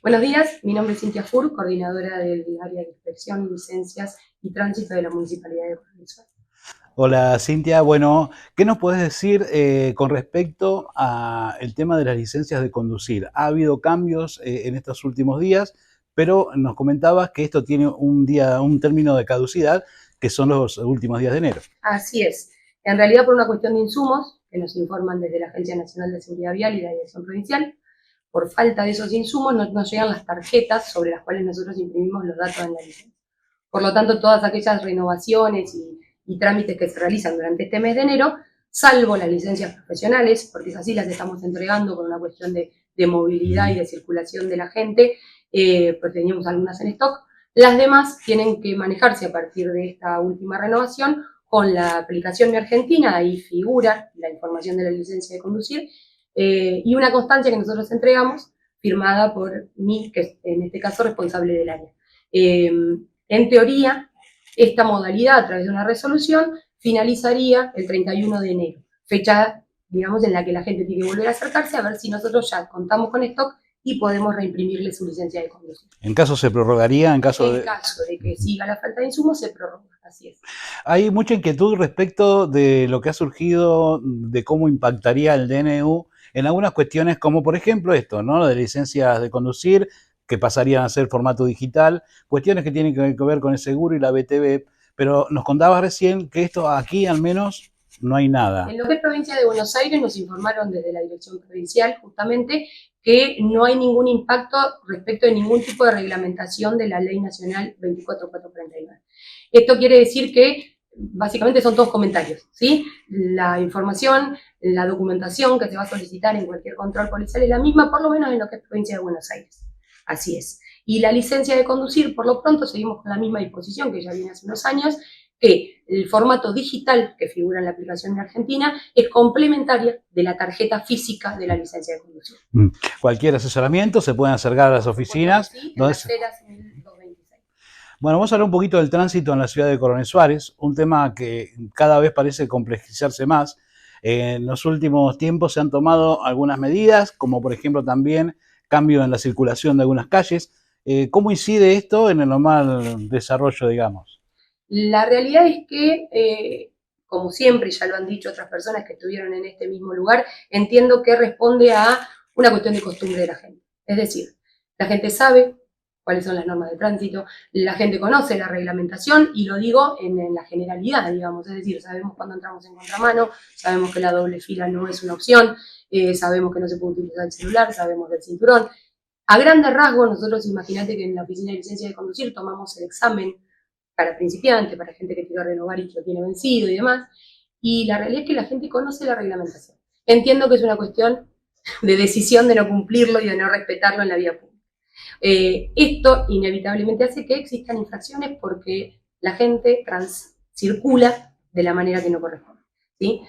Buenos días, mi nombre es Cintia Fur, coordinadora del área de inspección, licencias y tránsito de la Municipalidad de Coronel Suárez. Hola Cintia, bueno, ¿qué nos puedes decir con respecto al tema de las licencias de conducir? Ha habido cambios en estos últimos días, pero nos comentabas que esto tiene un término de caducidad, que son los últimos días de enero. Así es, en realidad por una cuestión de insumos, que nos informan desde la Agencia Nacional de Seguridad Vial y la Dirección Provincial, por falta de esos insumos no nos llegan las tarjetas sobre las cuales nosotros imprimimos los datos en la licencia. Por lo tanto, todas aquellas renovaciones y trámites que se realizan durante este mes de enero, salvo las licencias profesionales, porque esas sí las estamos entregando por una cuestión de movilidad y de circulación de la gente, pues teníamos algunas en stock. Las demás tienen que manejarse a partir de esta última renovación con la aplicación Mi Argentina, ahí figura la información de la licencia de conducir, y una constancia que nosotros entregamos, firmada por mí, que es en este caso responsable del área. En teoría, esta modalidad a través de una resolución finalizaría el 31 de enero, fecha, digamos, en la que la gente tiene que volver a acercarse a ver si nosotros ya contamos con stock y podemos reimprimirle su licencia de conducir. En caso se prorrogaría, en caso En de... caso de que siga la falta de insumos, se prorroga, así es. Hay mucha inquietud respecto de lo que ha surgido, de cómo impactaría el DNU en algunas cuestiones como por ejemplo esto, ¿no? De licencias de conducir que pasarían a ser formato digital, cuestiones que tienen que ver con el seguro y la BTV, pero nos contabas recién que esto aquí al menos no hay nada. En lo que es provincia de Buenos Aires nos informaron desde la dirección provincial justamente que no hay ningún impacto respecto de ningún tipo de reglamentación de la Ley Nacional 24439. Esto quiere decir que básicamente son todos comentarios, ¿sí? La información, la documentación que se va a solicitar en cualquier control policial es la misma, por lo menos en lo que es provincia de Buenos Aires. Así es. Y la licencia de conducir, por lo pronto, seguimos con la misma disposición que ya viene hace unos años, que el formato digital que figura en la aplicación de Argentina es complementaria de la tarjeta física de la licencia de conducción. Cualquier asesoramiento se pueden acercar a las oficinas. Sí, en Donde las Heras 1226. Bueno, vamos a hablar un poquito del tránsito en la ciudad de Coronel Suárez, un tema que cada vez parece complejizarse más. En los últimos tiempos se han tomado algunas medidas, como por ejemplo también cambio en la circulación de algunas calles. ¿Cómo incide esto en el normal desarrollo, digamos? La realidad es que, como siempre, ya lo han dicho otras personas que estuvieron en este mismo lugar, entiendo que responde a una cuestión de costumbre de la gente. Es decir, la gente sabe cuáles son las normas de tránsito, la gente conoce la reglamentación y lo digo en la generalidad, digamos, es decir, sabemos cuando entramos en contramano, sabemos que la doble fila no es una opción, sabemos que no se puede utilizar el celular, sabemos del cinturón. A grandes rasgos, nosotros imagínate que en la oficina de licencia de conducir tomamos el examen para principiantes, para gente que quiere renovar y que lo tiene vencido y demás, y la realidad es que la gente conoce la reglamentación. Entiendo que es una cuestión de decisión de no cumplirlo y de no respetarlo en la vía pública. Esto inevitablemente hace que existan infracciones porque la gente circula de la manera que no corresponde, ¿sí?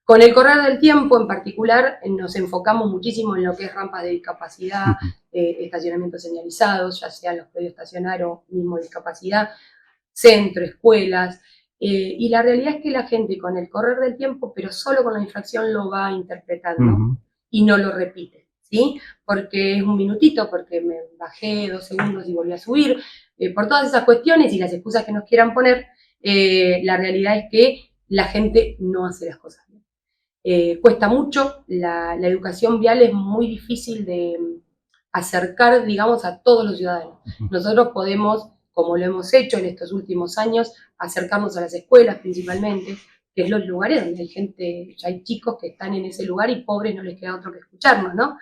Con el correr del tiempo, en particular, nos enfocamos muchísimo en lo que es rampas de discapacidad, estacionamientos señalizados, ya sea los predios estacionarios o mismo discapacidad, centro, escuelas, y la realidad es que la gente con el correr del tiempo, pero solo con la infracción, lo va interpretando y no lo repite, ¿sí? Porque es un minutito, porque me bajé 2 segundos y volví a subir, por todas esas cuestiones y las excusas que nos quieran poner, la realidad es que la gente no hace las cosas bien. Cuesta mucho, la educación vial es muy difícil de acercar, digamos, a todos los ciudadanos. Nosotros podemos, como lo hemos hecho en estos últimos años, acercarnos a las escuelas principalmente, que es los lugares donde hay gente, ya hay chicos que están en ese lugar y pobres no les queda otro que escucharnos, ¿no?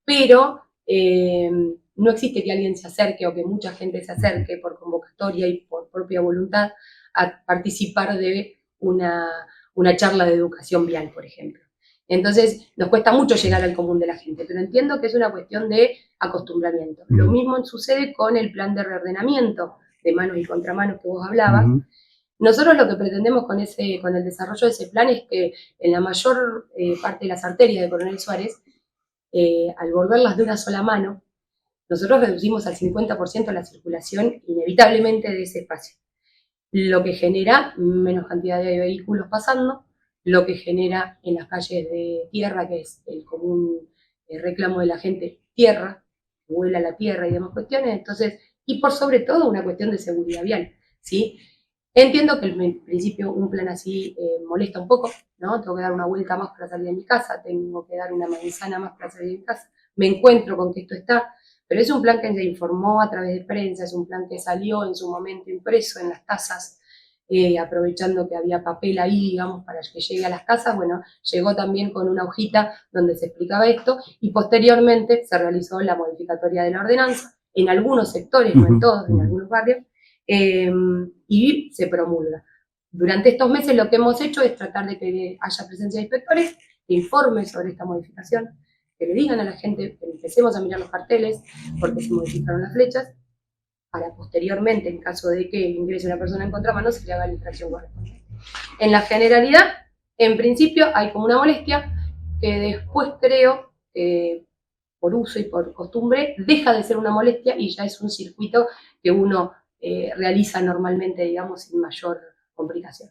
Pero no existe que alguien se acerque o que mucha gente se acerque por convocatoria y por propia voluntad a participar de una charla de educación vial, por ejemplo. Entonces, nos cuesta mucho llegar al común de la gente, pero entiendo que es una cuestión de acostumbramiento. Lo mismo sucede con el plan de reordenamiento de manos y contramanos que vos hablabas. Nosotros lo que pretendemos con el desarrollo de ese plan es que en la mayor parte de las arterias de Coronel Suárez, al volverlas de una sola mano, nosotros reducimos al 50% la circulación inevitablemente de ese espacio, lo que genera menos cantidad de vehículos pasando, lo que genera en las calles de tierra, que es el común reclamo de la gente, tierra, vuela la tierra y demás cuestiones, entonces, y por sobre todo una cuestión de seguridad vial, ¿sí? Entiendo que en principio un plan así molesta un poco, ¿no? Tengo que dar una vuelta más para salir de mi casa, tengo que dar una manzana más para salir de mi casa, me encuentro con que esto está, pero es un plan que se informó a través de prensa, es un plan que salió en su momento impreso en las tasas, aprovechando que había papel ahí, digamos, para que llegue a las casas, bueno, llegó también con una hojita donde se explicaba esto y posteriormente se realizó la modificatoria de la ordenanza, en algunos sectores, no en todos, en algunos barrios, y se promulga. Durante estos meses lo que hemos hecho es tratar de que haya presencia de inspectores, que informen sobre esta modificación, que le digan a la gente que empecemos a mirar los carteles porque se modificaron las flechas, para posteriormente, en caso de que ingrese una persona en contramano, se le haga la infracción correspondiente. En la generalidad, en principio, hay como una molestia que después creo que por uso y por costumbre deja de ser una molestia y ya es un circuito que uno realiza normalmente, digamos, sin mayor complicación.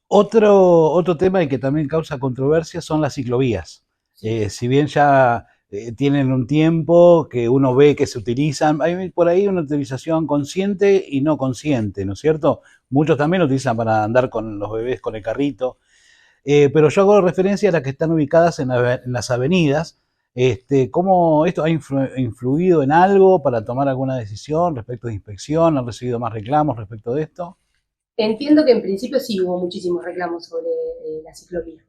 Otro tema y que también causa controversia son las ciclovías. Sí. Si bien ya tienen un tiempo que uno ve que se utilizan, hay por ahí una utilización consciente y no consciente, ¿no es cierto? Muchos también lo utilizan para andar con los bebés con el carrito, pero yo hago referencia a las que están ubicadas en las avenidas. ¿Cómo esto ha influido en algo para tomar alguna decisión respecto de inspección? ¿Han recibido más reclamos respecto de esto? Entiendo que en principio sí hubo muchísimos reclamos sobre la ciclovía,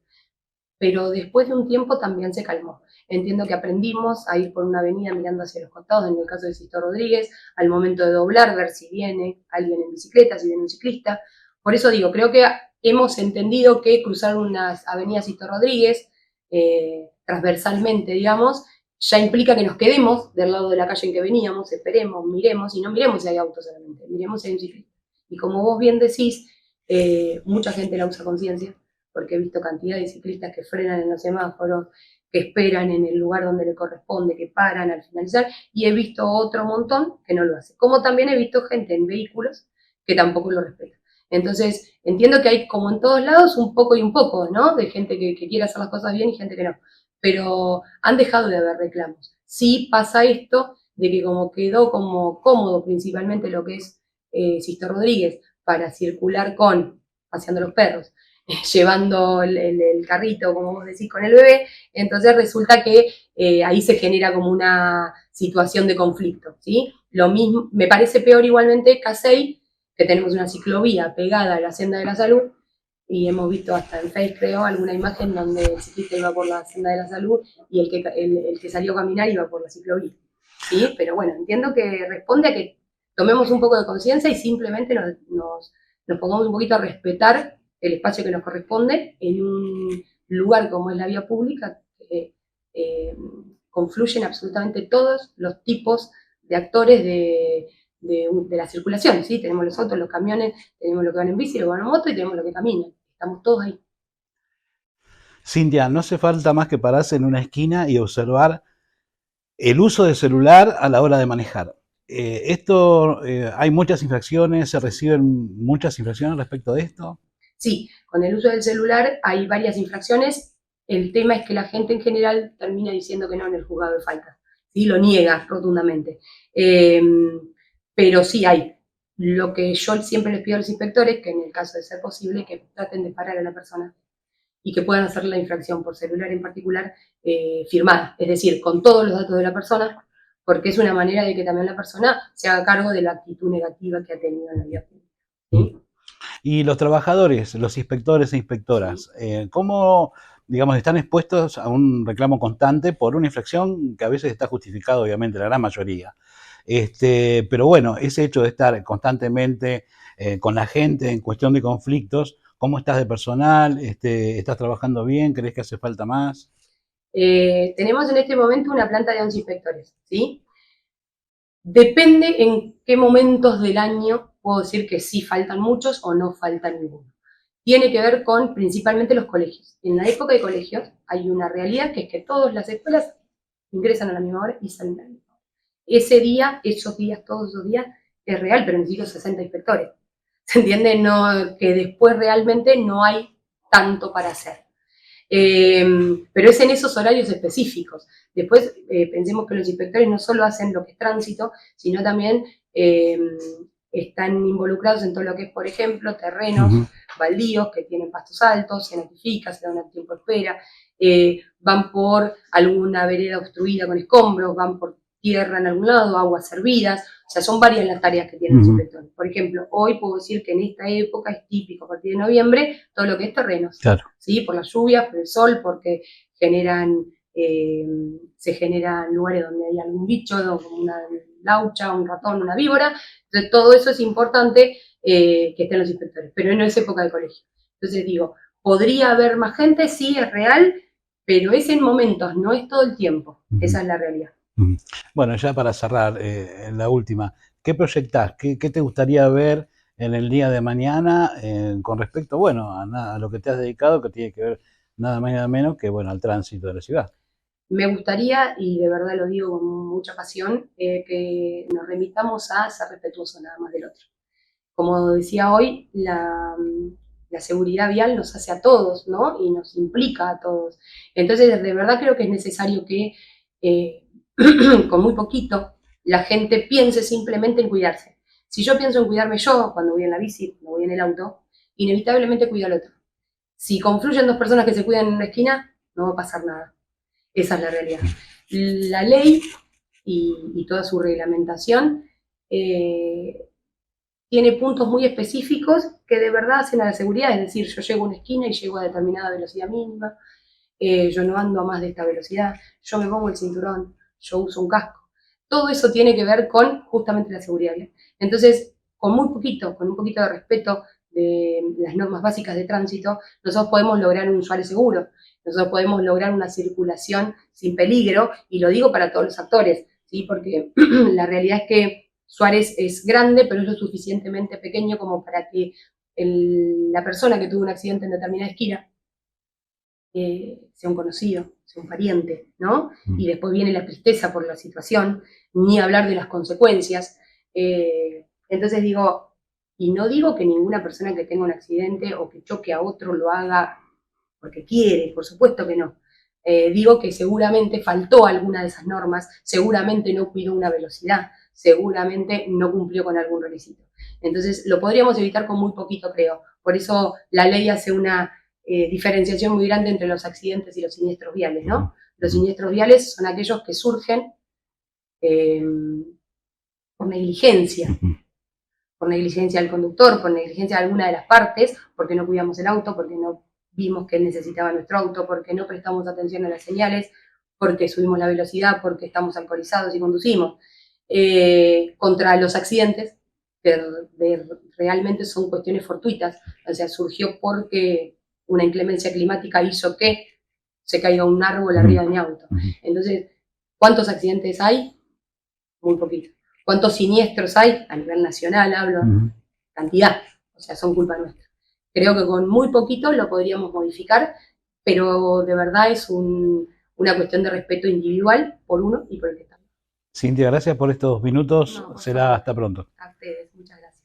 pero después de un tiempo también se calmó. Entiendo que aprendimos a ir por una avenida mirando hacia los costados, en el caso de Sisto Rodríguez, al momento de doblar, ver si viene alguien en bicicleta, si viene un ciclista. Por eso digo, creo que hemos entendido que cruzar unas avenidas Sisto Rodríguez, transversalmente, digamos, ya implica que nos quedemos del lado de la calle en que veníamos, esperemos, miremos, y no miremos si hay autos solamente, miremos si hay un ciclista. Y como vos bien decís, mucha gente la usa con conciencia, porque he visto cantidad de ciclistas que frenan en los semáforos, que esperan en el lugar donde le corresponde, que paran al finalizar, y he visto otro montón que no lo hace. Como también he visto gente en vehículos que tampoco lo respeta. Entonces, entiendo que hay, como en todos lados, un poco y un poco, ¿no? De gente que quiere hacer las cosas bien y gente que no. Pero han dejado de haber reclamos. Sí pasa esto de que como quedó como cómodo principalmente lo que es Sisto Rodríguez para circular con, paseando los perros, llevando el carrito, como vos decís, con el bebé, entonces resulta que ahí se genera como una situación de conflicto, ¿sí? Lo mismo, me parece peor igualmente Casey, que tenemos una ciclovía pegada a la senda de la salud, y hemos visto hasta en Facebook, creo, alguna imagen donde el ciclista iba por la senda de la salud y el que salió a caminar iba por la ciclovía, ¿sí? Pero bueno, entiendo que responde a que tomemos un poco de conciencia y simplemente nos pongamos un poquito a respetar el espacio que nos corresponde en un lugar como es la vía pública, que confluyen absolutamente todos los tipos de actores de la circulación, ¿sí? Tenemos los autos, los camiones, tenemos los que van en bici, los que van en moto y tenemos los que caminan. Estamos todos ahí. Cintia, no hace falta más que pararse en una esquina y observar el uso del celular a la hora de manejar. Hay muchas infracciones, se reciben muchas infracciones respecto de esto. Sí, con el uso del celular hay varias infracciones. El tema es que la gente en general termina diciendo que no en el juzgado de faltas. ¿Sí? Lo niega rotundamente. Pero sí hay. Lo que yo siempre les pido a los inspectores, que en el caso de ser posible, que traten de parar a la persona y que puedan hacer la infracción por celular en particular firmada, es decir, con todos los datos de la persona, porque es una manera de que también la persona se haga cargo de la actitud negativa que ha tenido en la vida pública. ¿Sí? Y los trabajadores, los inspectores e inspectoras, ¿cómo, digamos, están expuestos a un reclamo constante por una infracción que a veces está justificada, obviamente, la gran mayoría? Pero bueno, ese hecho de estar constantemente con la gente en cuestión de conflictos, ¿cómo estás de personal? ¿Estás trabajando bien? ¿Crees que hace falta más? Tenemos en este momento una planta de 11 inspectores, ¿sí? Depende en qué momentos del año puedo decir que sí faltan muchos o no falta ninguno. Tiene que ver con principalmente los colegios. En la época de colegios hay una realidad que es que todas las escuelas ingresan a la misma hora y salen a la misma hora. Ese día, esos días, todos esos días, es real, pero necesito 60 inspectores. ¿Se entiende? No, que después realmente no hay tanto para hacer. Pero es en esos horarios específicos. Después, pensemos que los inspectores no solo hacen lo que es tránsito, sino también están involucrados en todo lo que es, por ejemplo, terrenos baldíos que tienen pastos altos, se notifica, se da un tiempo de espera, van por alguna vereda obstruida con escombros, van por tierra en algún lado, aguas servidas, o sea, son varias las tareas que tienen los inspectores. Por ejemplo, hoy puedo decir que en esta época es típico, a partir de noviembre, todo lo que es terrenos, Claro. ¿sí? Por las lluvias, por el sol, porque se generan lugares donde hay algún bicho, como una laucha, un ratón, una víbora, entonces todo eso es importante que estén los inspectores, pero no es época de colegio. Entonces digo, ¿podría haber más gente? Sí, es real, pero es en momentos, no es todo el tiempo. Esa es la realidad. Bueno, ya para cerrar, en la última, ¿qué proyectás? ¿Qué te gustaría ver en el día de mañana con respecto, bueno, a lo que te has dedicado, que tiene que ver nada más y nada menos que, bueno, al tránsito de la ciudad? Me gustaría, y de verdad lo digo con mucha pasión, que nos remitamos a ser respetuosos nada más del otro. Como decía hoy, la seguridad vial nos hace a todos, ¿no? Y nos implica a todos. Entonces, de verdad creo que es necesario que con muy poquito la gente piense simplemente en cuidarse. Si yo pienso en cuidarme yo cuando voy en la bici, cuando voy en el auto, inevitablemente cuido al otro. Si confluyen dos personas que se cuidan en una esquina, no va a pasar nada. Esa es la realidad. La ley y toda su reglamentación tiene puntos muy específicos que de verdad hacen a la seguridad, es decir, yo llego a una esquina y llego a determinada velocidad mínima, yo no ando a más de esta velocidad, yo me pongo el cinturón, yo uso un casco. Todo eso tiene que ver con justamente la seguridad. Entonces, con un poquito de respeto de las normas básicas de tránsito, nosotros podemos lograr un usuario seguro, nosotros podemos lograr una circulación sin peligro, y lo digo para todos los actores, ¿sí? Porque la realidad es que Suárez es grande, pero es lo suficientemente pequeño como para que la persona que tuvo un accidente en determinada esquina sea un conocido, sea un pariente, ¿no? Y después viene la tristeza por la situación, ni hablar de las consecuencias. Entonces digo, y no digo que ninguna persona que tenga un accidente o que choque a otro lo haga porque quiere, por supuesto que no. Digo que seguramente faltó alguna de esas normas, seguramente no cuidó una velocidad, seguramente no cumplió con algún requisito. Entonces lo podríamos evitar con muy poquito, creo. Por eso la ley hace una diferenciación muy grande entre los accidentes y los siniestros viales, ¿no? Los siniestros viales son aquellos que surgen por negligencia del conductor, por negligencia de alguna de las partes, porque no cuidamos el auto, porque no vimos que él necesitaba nuestro auto, porque no prestamos atención a las señales, porque subimos la velocidad, porque estamos alcoholizados y conducimos. Contra los accidentes, que realmente son cuestiones fortuitas, o sea, surgió porque una inclemencia climática hizo que se caiga un árbol arriba de mi auto. Entonces, ¿cuántos accidentes hay? Muy poquito. ¿Cuántos siniestros hay? A nivel nacional hablo, cantidad, o sea, son culpa nuestra. Creo que con muy poquito lo podríamos modificar, pero de verdad es una cuestión de respeto individual por uno y por el que está. Cintia, gracias por estos minutos. No, por Será favor. hasta pronto. A ustedes, muchas gracias.